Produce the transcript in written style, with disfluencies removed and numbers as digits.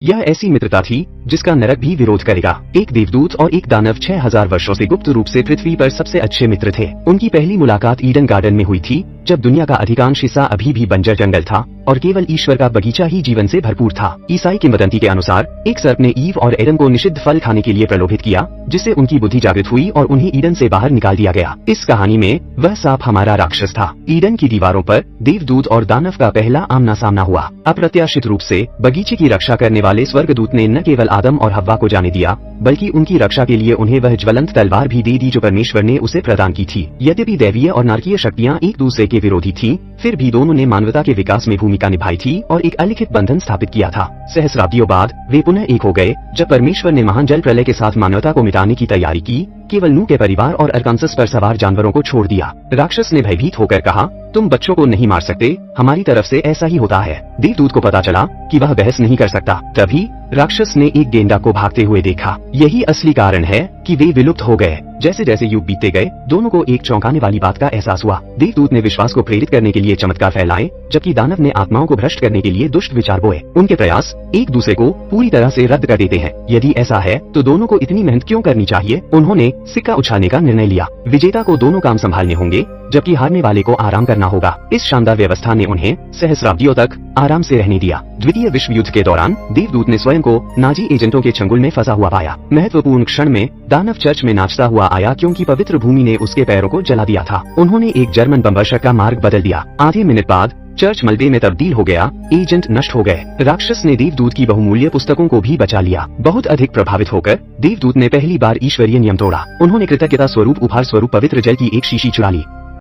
यह ऐसी मित्रता थी जिसका नरक भी विरोध करेगा। एक देवदूत और एक दानव 6000 वर्षों से गुप्त रूप से पृथ्वी पर सबसे अच्छे मित्र थे। उनकी पहली मुलाकात ईडन गार्डन में हुई थी, जब दुनिया का अधिकांश हिस्सा अभी भी बंजर जंगल था और केवल ईश्वर का बगीचा ही जीवन से भरपूर था। ईसाई किंवदंती के अनुसार एक सर्प ने ईव और एडम को निषिद्ध फल खाने के लिए प्रलोभित किया, जिससे उनकी बुद्धि जागृत हुई और उन्हें ईडन से बाहर निकाल दिया गया। इस कहानी में वह सांप हमारा राक्षस था। ईडन की दीवारों पर देवदूत और दानव का पहला आमना सामना हुआ। अप्रत्याशित रूप से बगीचे की रक्षा करने वाले स्वर्गदूत ने न केवल आदम और हव्वा को जाने दिया, बल्कि उनकी रक्षा के लिए उन्हें वह ज्वलंत तलवार भी दे दी जो परमेश्वर ने उसे प्रदान की थी। यद्यपि दैवीय और नारकीय शक्तियाँ एक दूसरे के विरोधी थीं, फिर भी दोनों ने मानवता के विकास में भूमिका निभाई थी और एक अलिखित बंधन स्थापित किया था। सहस्राब्दियों बाद वे पुनः एक हो गए, जब परमेश्वर ने महान जल प्रलय के साथ मानवता को मिटाने की तैयारी की। केवल नूह के परिवार और अरकानसस पर सवार जानवरों को छोड़ दिया। राक्षस ने भयभीत होकर कहा, तुम बच्चों को नहीं मार सकते, हमारी तरफ से ऐसा ही होता है। देवदूत को पता चला कि वह बहस नहीं कर सकता। तभी राक्षस ने एक गेंडा को भागते हुए देखा। यही असली कारण है कि वे विलुप्त हो गए। जैसे जैसे युग बीतते गए, दोनों को एक चौंकाने वाली बात का एहसास हुआ। देवदूत ने विश्वास को प्रेरित करने के लिए चमत्कार फैलाए, जबकि दानव ने आत्माओं को भ्रष्ट करने के लिए दुष्ट विचार बोए। उनके प्रयास एक दूसरे को पूरी तरह से रद्द कर देते हैं। यदि ऐसा है तो दोनों को इतनी मेहनत क्यों करनी चाहिए? उन्होंने सिक्का उछालने का निर्णय लिया। विजेता को दोनों काम संभालने होंगे, जबकि हारने वाले को आराम करना होगा। इस शानदार व्यवस्था ने उन्हें सहस्राब्दियों तक आराम से रहने दिया। द्वितीय विश्व युद्ध के दौरान देवदूत ने स्वयं को नाजी एजेंटों के चंगुल में फंसा हुआ पाया। महत्वपूर्ण क्षण में दानव चर्च में नाचता हुआ आया, क्योंकि पवित्र भूमि ने उसके पैरों को जला दिया था। उन्होंने एक जर्मन बमवर्षक का मार्ग बदल दिया। आधे मिनट बाद चर्च मलबे में तब्दील हो गया, एजेंट नष्ट हो गए। राक्षस ने देवदूत की बहुमूल्य पुस्तकों को भी बचा लिया। बहुत अधिक प्रभावित होकर देवदूत ने पहली बार ईश्वरीय नियम तोड़ा। उन्होंने कृतज्ञता स्वरूप उपहार स्वरूप पवित्र जल की एक शीशी चुरा ली।